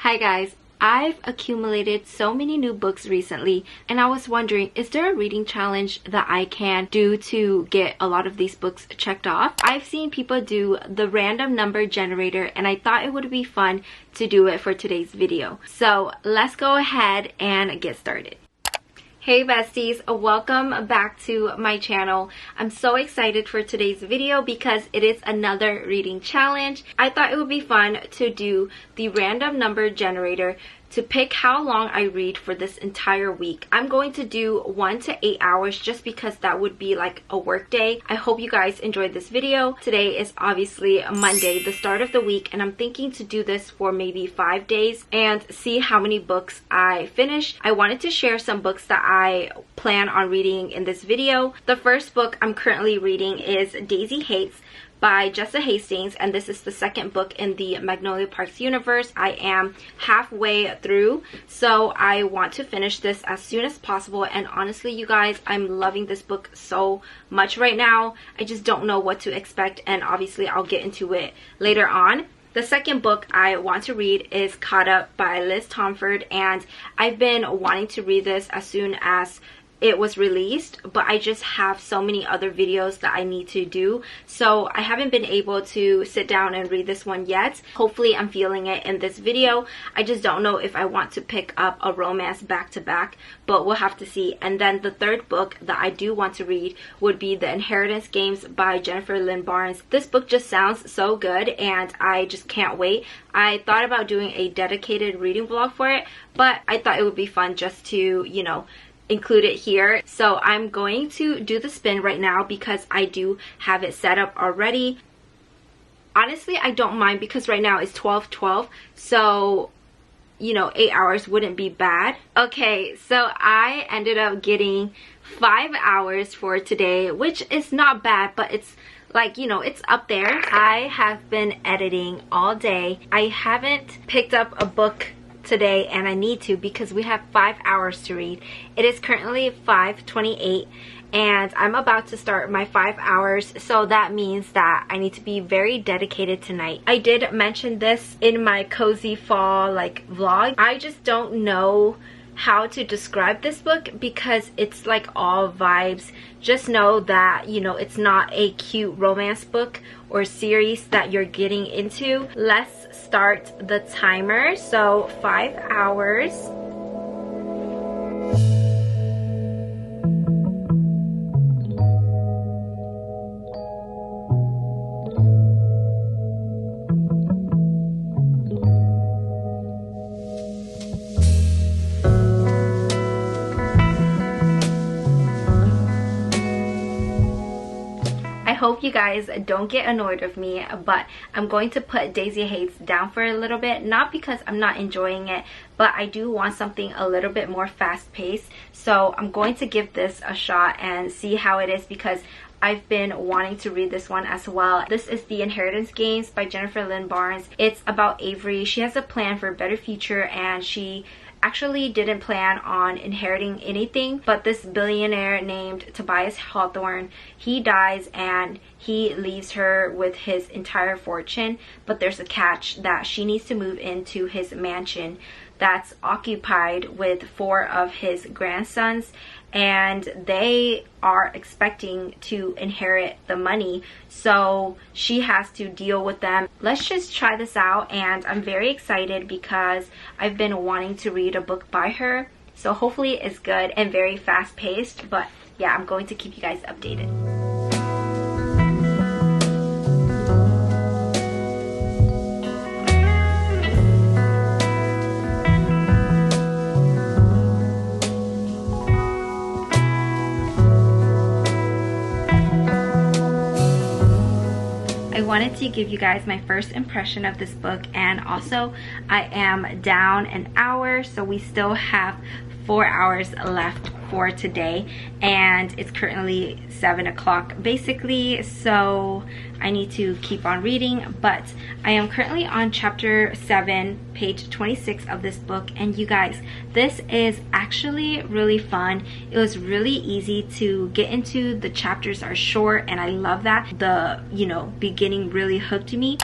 Hi guys, I've accumulated so many new books recently and I was wondering, is there a reading challenge that I can do to get a lot of these books checked off? I've seen people do the random number generator and I thought it would be fun to do it for today's video. So let's go ahead and get started. Hey besties, welcome back to my channel. I'm so excited for today's video because it is another reading challenge. I thought it would be fun to do the random number generator to pick how long I read for this entire week. I'm going to do 1 to 8 hours just because that would be like a work day. I hope you guys enjoyed this video. Today is obviously Monday, the start of the week, and I'm thinking to do this for maybe 5 days and see how many books I finish. I wanted to share some books that I plan on reading in this video. The first book I'm currently reading is Daisy Hates by Jessa Hastings, and this is the second book in the Magnolia Parks universe. I am halfway through, so I want to finish this as soon as possible. And honestly, you guys, I'm loving this book so much right now. I just don't know what to expect, and obviously I'll get into it later on. The second book I want to read is Caught Up by Liz Tomford, and I've been wanting to read this as soon as it was released, but I just have so many other videos that I need to do, so I haven't been able to sit down and read this one yet. Hopefully I'm feeling it in this video. I just don't know if I want to pick up a romance back to back, but we'll have to see. And then the third book that I do want to read would be The Inheritance Games by Jennifer Lynn Barnes. This book just sounds so good and I just can't wait. I thought about doing a dedicated reading vlog for it, but I thought it would be fun just to, you know, include it here. So I'm going to do the spin right now because I do have it set up already. Honestly, I don't mind because right now it's 12:12, so you know, 8 hours wouldn't be bad. Okay, so I ended up getting 5 hours for today, which is not bad, but it's like, you know, it's up there. I have been editing all day. I haven't picked up a book today and I need to because we have 5 hours to read. It is currently 5:28 and I'm about to start my 5 hours, so that means that I need to be very dedicated tonight. I did mention this in my cozy fall like vlog. I just don't know how to describe this book because it's like all vibes. Just know that, you know, it's not a cute romance book or series that you're getting into. Let's start the timer. So 5 hours. I hope you guys don't get annoyed with me, but I'm going to put Daisy Hates down for a little bit, not because I'm not enjoying it, but I do want something a little bit more fast-paced. So I'm going to give this a shot and see how it is because I've been wanting to read this one as well. This is The Inheritance Games by Jennifer Lynn Barnes. It's about Avery. She has a plan for a better future and she actually didn't plan on inheriting anything, but this billionaire named Tobias Hawthorne, he dies and he leaves her with his entire fortune, but there's a catch that she needs to move into his mansion that's occupied with 4 of his grandsons, and they are expecting to inherit the money, so she has to deal with them. Let's just try this out, and I'm very excited because I've been wanting to read a book by her, so hopefully it's good and very fast-paced. But yeah, I'm going to keep you guys updated. I wanted to give you guys my first impression of this book, and also I am down an hour, so we still have 4 hours left for today, and it's currently 7 o'clock basically, so I need to keep on reading. But I am currently on chapter 7, page 26 of this book, and you guys, this is actually really fun. It was really easy to get into. The chapters are short and I love that. The, you know, beginning really hooked me.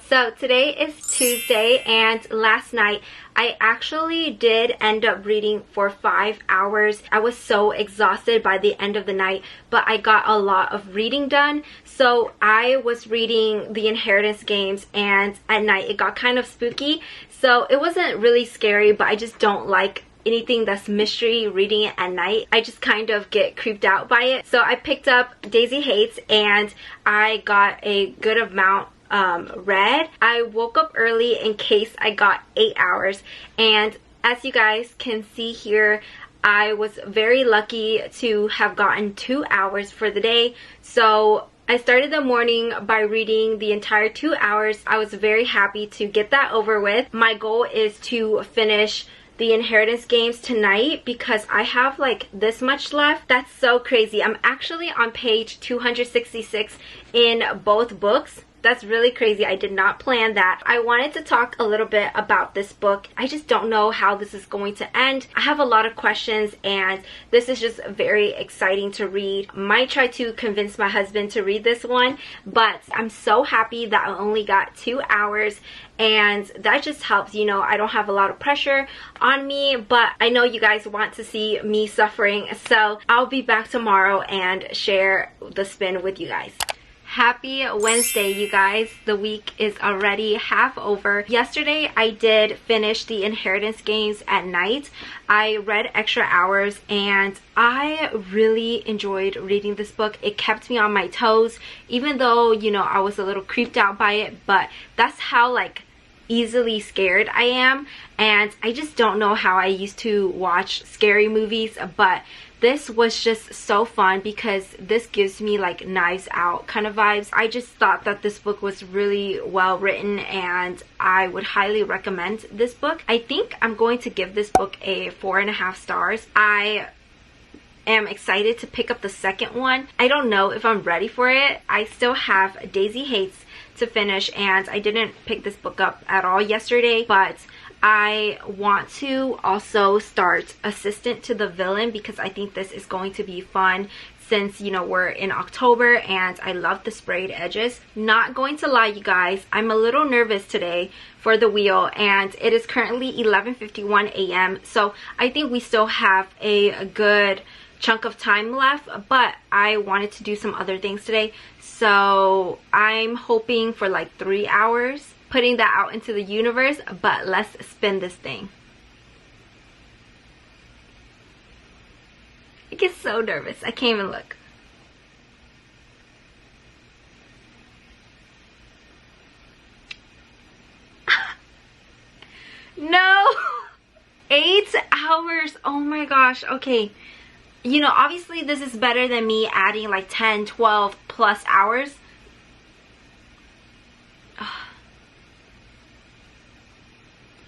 So today is Tuesday, and last night I actually did end up reading for 5 hours. I was so exhausted by the end of the night, but I got a lot of reading done. So I was reading The Inheritance Games, and at night it got kind of spooky. So it wasn't really scary, but I just don't like anything that's mystery reading it at night. I just kind of get creeped out by it. So I picked up Daisy Hates, and I got a good amount read. I woke up early in case I got 8 hours, and as you guys can see here, I was very lucky to have gotten 2 hours for the day. So I started the morning by reading the entire 2 hours. I was very happy to get that over with. My goal is to finish The Inheritance Games tonight because I have like this much left. That's so crazy. I'm actually on page 266 in both books. That's really crazy. I did not plan that. I wanted to talk a little bit about this book. I just don't know how this is going to end. I have a lot of questions, and this is just very exciting to read. Might try to convince my husband to read this one, but I'm so happy that I only got 2 hours, and that just helps. You know, I don't have a lot of pressure on me, but I know you guys want to see me suffering, so I'll be back tomorrow and share the spin with you guys. Happy Wednesday, you guys. The week is already half over. Yesterday I did finish The Inheritance Games at night. I read extra hours, and I really enjoyed reading this book. It kept me on my toes, even though, you know, I was a little creeped out by it, but that's how like easily scared I am, and I just don't know how I used to watch scary movies, but this was just so fun because this gives me like Knives Out kind of vibes. I just thought that this book was really well written, and I would highly recommend this book. I think I'm going to give this book a 4.5 stars. I am excited to pick up the second one. I don't know if I'm ready for it. I still have Daisy Hates to finish, and I didn't pick this book up at all yesterday, but I want to also start Assistant to the Villain because I think this is going to be fun since, you know, we're in October and I love the sprayed edges. Not going to lie, you guys, I'm a little nervous today for the wheel, and it is currently 11:51 a.m. so I think we still have a good chunk of time left, but I wanted to do some other things today, so I'm hoping for like 3 hours, putting that out into the universe. But let's spin this thing. I get so nervous, I can't even look. No! 8 hours, oh my gosh. Okay, you know, obviously this is better than me adding like 10, 12 plus hours.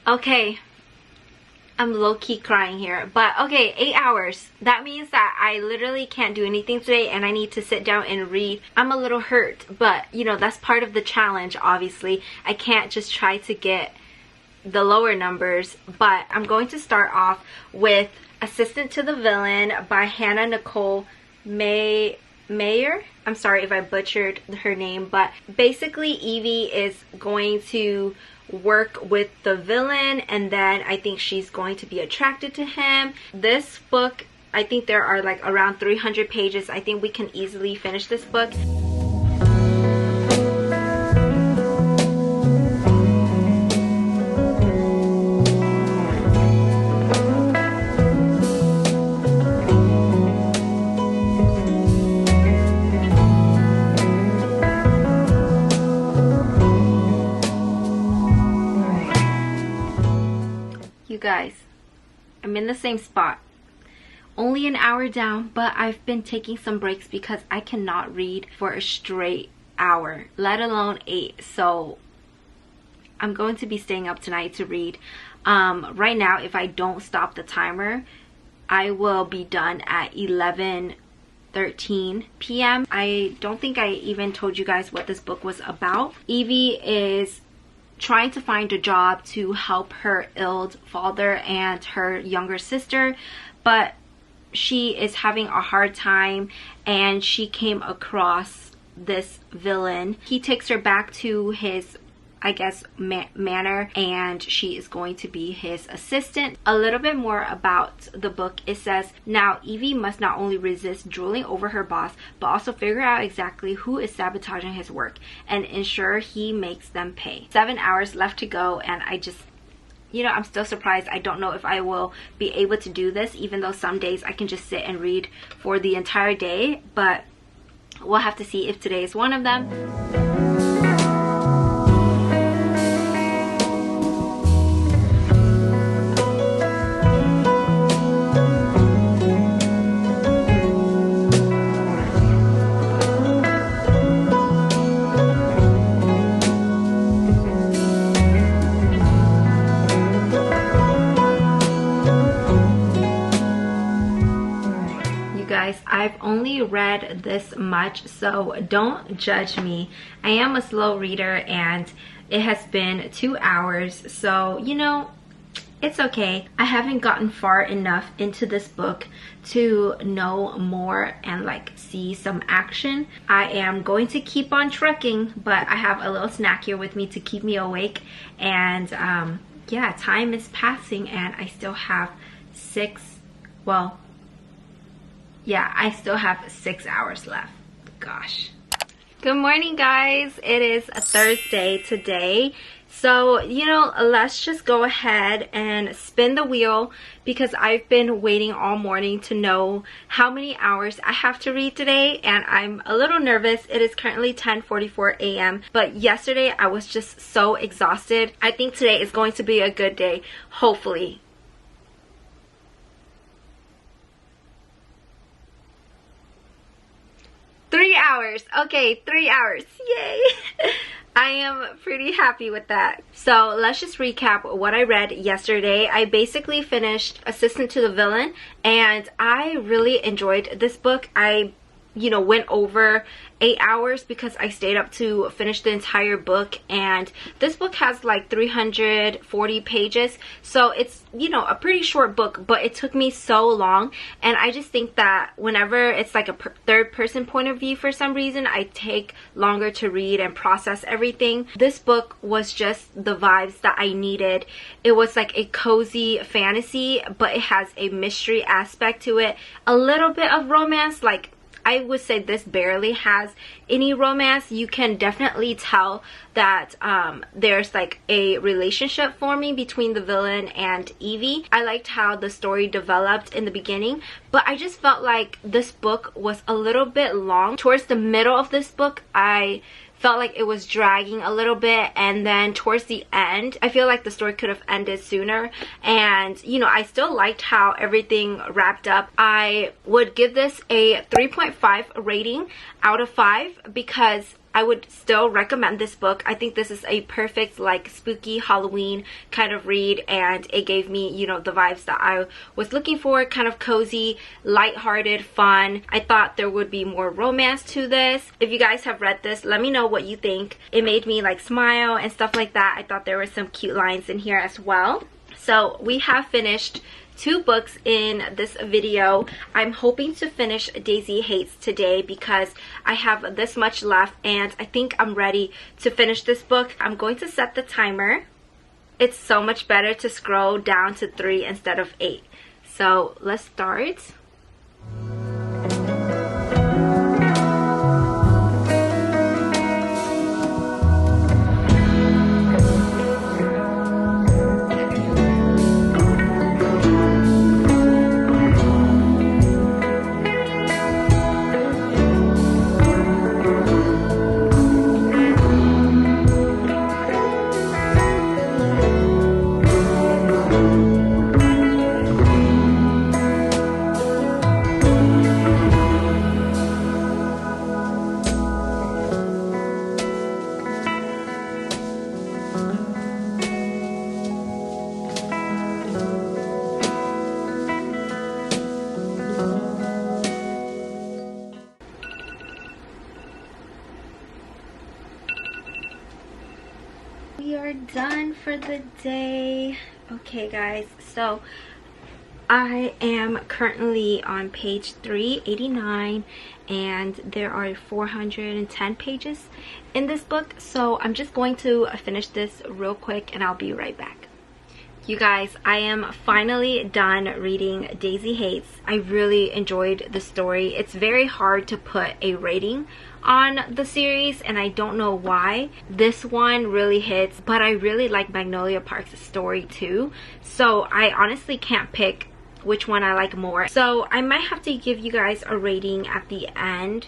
Okay, I'm low-key crying here, but okay, 8 hours. That means that I literally can't do anything today, and I need to sit down and read. I'm a little hurt, but you know, that's part of the challenge, obviously. I can't just try to get the lower numbers, but I'm going to start off with Assistant to the Villain by Hannah Nicole Mayer. I'm sorry if I butchered her name, but basically Evie is going to work with the villain, and then I think she's going to be attracted to him. This book, I think there are like around 300 pages. I think we can easily finish this book. Guys, I'm in the same spot, only an hour down, but I've been taking some breaks because I cannot read for a straight hour, let alone 8. So I'm going to be staying up tonight to read. Right now, if I don't stop the timer, I will be done at 11:13 p.m. I don't think I even told you guys what this book was about. Evie is trying to find a job to help her ill father and her younger sister, but she is having a hard time, and she came across this villain. He takes her back to his I guess, manner, and she is going to be his assistant. A little bit more about the book. It says, now Evie must not only resist drooling over her boss, but also figure out exactly who is sabotaging his work and ensure he makes them pay. 7 hours left to go, and I just, you know, I'm still surprised. I don't know if I will be able to do this, even though some days I can just sit and read for the entire day, but we'll have to see if today is one of them. I've only read this much, so don't judge me. I am a slow reader and it has been 2 hours, so you know, it's okay. I haven't gotten far enough into this book to know more and like see some action. I am going to keep on trucking, but I have a little snack here with me to keep me awake, and yeah, time is passing and I still have I still have 6 hours left. Gosh. Good morning, guys. It is a Thursday today. So, you know, let's just go ahead and spin the wheel because I've been waiting all morning to know how many hours I have to read today, and I'm a little nervous. It is currently 10:44 a.m. but yesterday I was just so exhausted. I think today is going to be a good day, hopefully. 3 hours. Okay, 3 hours. Yay. I am pretty happy with that. So let's just recap what I read yesterday. I basically finished Assistant to the Villain, and I really enjoyed this book. I went over 8 hours because I stayed up to finish the entire book, and this book has like 340 pages, so it's a pretty short book, but it took me so long. And I just think that whenever it's like a third person point of view, for some reason I take longer to read and process everything. This book was just the vibes that I needed. It was like a cozy fantasy, but it has a mystery aspect to it, a little bit of romance. Like, I would say this barely has any romance. You can definitely tell that there's like a relationship forming between the villain and Evie. I liked how the story developed in the beginning, but I just felt like this book was a little bit long. Towards the middle of this book, I felt like it was dragging a little bit, and then towards the end I feel like the story could have ended sooner. And I still liked how everything wrapped up. I would give this a 3.5 rating out of 5 because I would still recommend this book. I think this is a perfect like spooky Halloween kind of read, and it gave me the vibes that I was looking for. Kind of cozy, lighthearted, fun. I thought there would be more romance to this. If you guys have read this, let me know what you think. It made me like smile and stuff like that. I thought there were some cute lines in here as well. So we have finished 2 books in this video. I'm hoping to finish Daisy Hates today because I have this much left, and I think I'm ready to finish this book. I'm going to set the timer. It's so much better to scroll down to 3 instead of 8. So let's start. We are done for the day. Okay guys, so I am currently on page 389 and there are 410 pages in this book, so I'm just going to finish this real quick and I'll be right back. You guys, I am finally done reading Daisy Hates. I really enjoyed the story. It's very hard to put a rating on the series and I don't know why. This one really hits, but I really like Magnolia Park's story too, so I honestly can't pick which one I like more, so I might have to give you guys a rating at the end.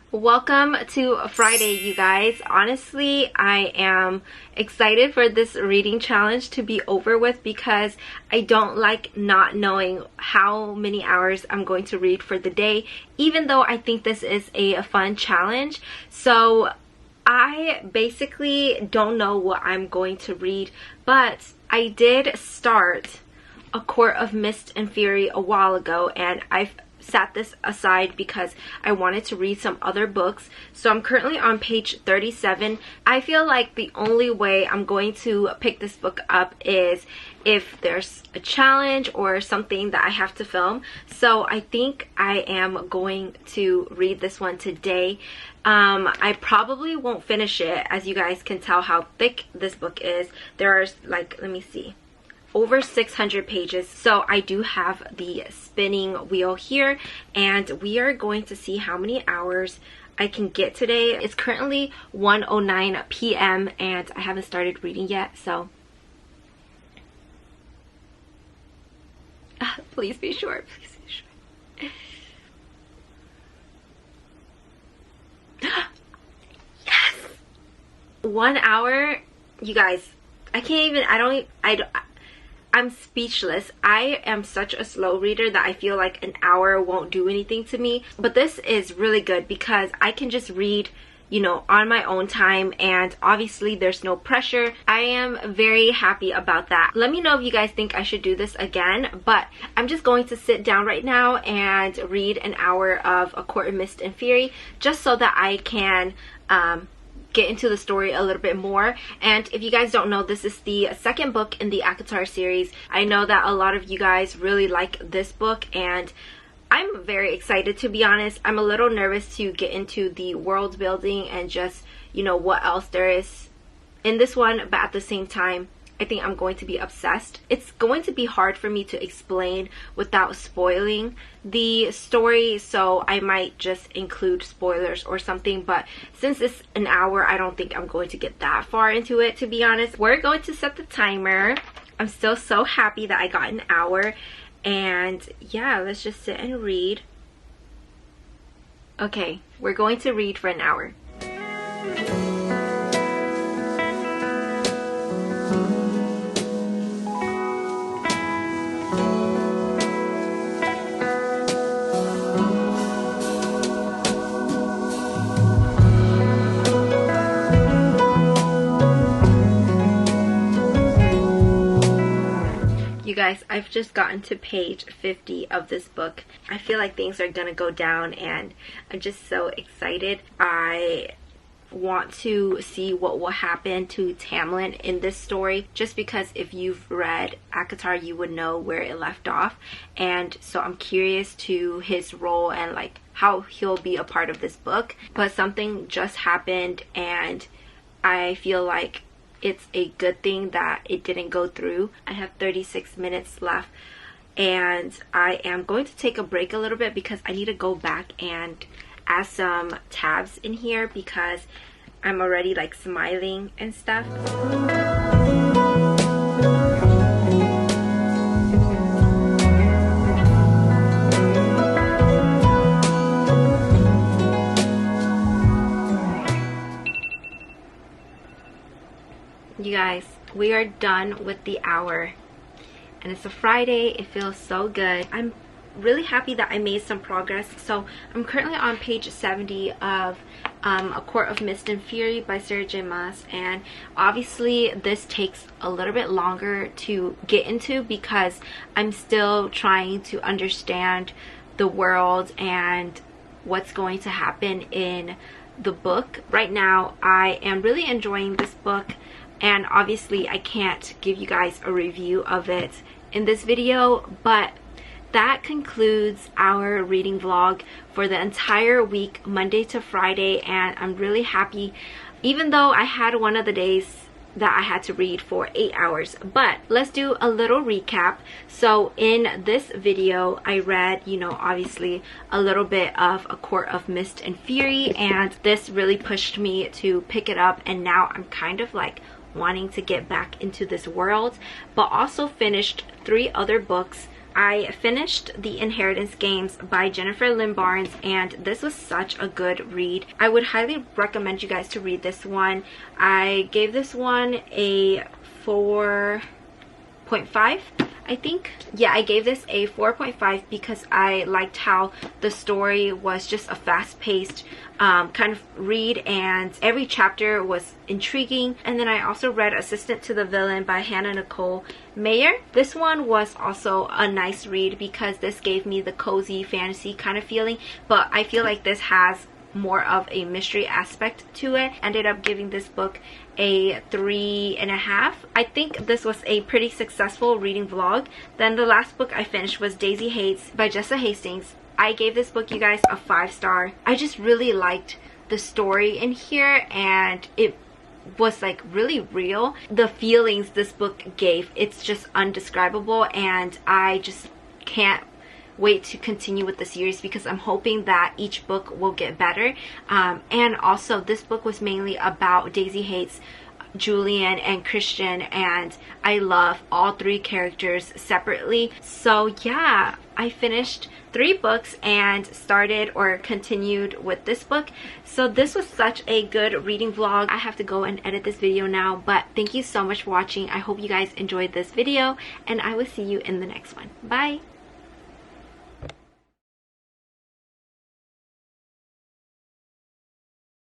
Welcome to Friday, you guys. Honestly, I am excited for this reading challenge to be over with because I don't like not knowing how many hours I'm going to read for the day, even though I think this is a fun challenge. So I basically don't know what I'm going to read, but I did start A Court of Mist and Fury a while ago and I've set this aside because I wanted to read some other books. So I'm currently on page 37. I feel like the only way I'm going to pick this book up is if there's a challenge or something that I have to film. So I think I am going to read this one today. I probably won't finish it, as you guys can tell how thick this book is. There are like, let me see, over 600 pages. So I do have the spinning wheel here and we are going to see how many hours I can get today. It's currently 1:09 p.m. and I haven't started reading yet, so please be sure. Please be sure. Yes! 1 hour, you guys. I can't even, I'm speechless. I am such a slow reader that I feel like an hour won't do anything to me. But this is really good because I can just read, you know, on my own time and obviously there's no pressure. I am very happy about that. Let me know if you guys think I should do this again, but I'm just going to sit down right now and read an hour of A Court of Mist and Fury just so that I can get into the story a little bit more. And if you guys don't know, this is the second book in the ACOTAR series. I know that a lot of you guys really like this book and I'm very excited, to be honest. I'm a little nervous to get into the world building and just, you know, what else there is in this one, but at the same time I think I'm going to be obsessed. It's going to be hard for me to explain without spoiling the story, so I might just include spoilers or something, but since it's an hour, I don't think I'm going to get that far into it, to be honest. We're going to set the timer. I'm still so happy that I got an hour, and yeah, let's just sit and read. Okay, we're going to read for an hour. You guys, I've just gotten to page 50 of this book. I feel like things are gonna go down and I'm just so excited. I want to see what will happen to Tamlin in this story, just because if you've read ACOTAR you would know where it left off, and so I'm curious to his role and like how he'll be a part of this book. But something just happened and I feel like it's a good thing that it didn't go through. I have 36 minutes left and I am going to take a break a little bit because I need to go back and add some tabs in here because I'm already like smiling and stuff. You guys, we are done with the hour and it's a Friday. It feels so good. I'm really happy that I made some progress. So I'm currently on page 70 of A Court of Mist and Fury by Sarah J Maas, and obviously this takes a little bit longer to get into because I'm still trying to understand the world and what's going to happen in the book. Right now I am really enjoying this book, and obviously I can't give you guys a review of it in this video, but that concludes our reading vlog for the entire week, Monday to Friday, and I'm really happy, even though I had one of the days that I had to read for 8 hours. But let's do a little recap. So in this video I read, you know, obviously a little bit of A Court of Mist and Fury, and this really pushed me to pick it up, and now I'm kind of like wanting to get back into this world. But also finished 3 other books. I finished The Inheritance Games by Jennifer Lynn Barnes, and this was such a good read. I would highly recommend you guys to read this one. I gave this one a 4.5, I think. Yeah, I gave this a 4.5 because I liked how the story was just a fast-paced kind of read, and every chapter was intriguing. And then I also read Assistant to the Villain by Hannah Nicole Mayer. This one was also a nice read because this gave me the cozy fantasy kind of feeling, but I feel like this has more of a mystery aspect to it. Ended up giving this book a 3.5. I think this was a pretty successful reading vlog. Then the last book I finished was Daisy Hates by Jessa Hastings. I gave this book, you guys, a 5-star. I just really liked the story in here, and it was like really real. The feelings this book gave, it's just undescribable, and I just can't wait to continue with the series because I'm hoping that each book will get better. And also this book was mainly about Daisy Hates, Julian, and Christian, and I love all 3 characters separately. So yeah, I finished 3 books and started or continued with this book. So this was such a good reading vlog. I have to go and edit this video now, but thank you so much for watching. I hope you guys enjoyed this video, and I will see you in the next one. Bye.